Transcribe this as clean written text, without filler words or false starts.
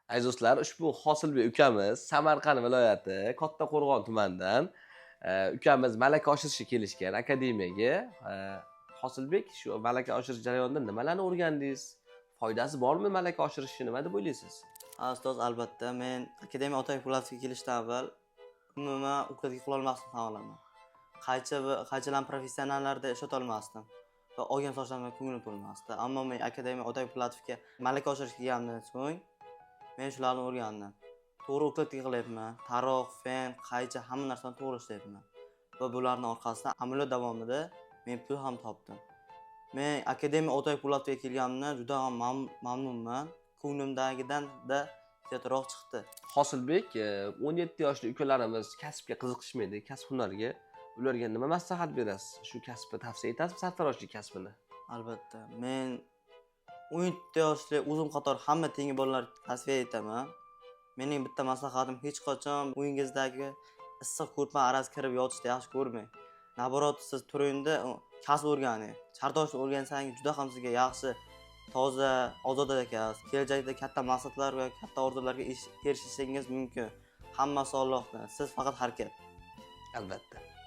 Aziz do'stlar, ushbu Hosilbek ukamiz Samarqand viloyati Kattaqo'rg'on tumanidan ukamiz malaka oshirishga kelishgan akademiyaga. Hosilbek, shu malaka oshirish jarayonida nimalarni o'rgandingiz? Foydasi bormi malaka oshirishni, nima deb o'ylaysiz? Ha, ustoz, albatta. Men akademiya Otabek Po'latovga kelishdan avval umuman ukladagi qila olmasdim tan olaman. Qaychalar professionallarda ishlata olmasdim va olgan sochlarimga ko'nglim to'lmasdi. Ammo men akademiya Otabek Po'latovga malaka oshirishga kelgandan so'ng men shularni o'rgandim. To'g'ri ukladagi qilyapman. Taroq, fen, qaycha hamma narsani to'g'ri ishlayapman. Va bularning orqasidan amaliyot davomida men pul ham topdim. Men akademiya Otabek Po'latovga kelganimdan juda ham mamnunman. Ko'nglimdagidan-da ziyodroq chiqdi. Hosilbek, 17 yoshli ukalarimiz kasbga qiziqishmaydi, kasb hunarga. Ularga nima maslahat berasiz? Shu kasbni tavsiya etasizmi, sartaroshlik kasbini? Albatta. Men 17 yoshli o'zim qator hamma tengi bolalarga tavsiya etaman. Mening bitta maslahatim, hech qachon uyingizdagi issiq ko'rpa araz kirib yotishni yaxshi ko'rmang. Naborot siz turingda kasb o'rganing. Sartaroshlik o'rgansangiz juda ham sizga yaxshi, toza, ozoda ekasiz. Kelajakda katta maqsadlar va katta orzularga erishishingiz mumkin. Hammasi Allohdan. Siz faqat harakat. Albatta.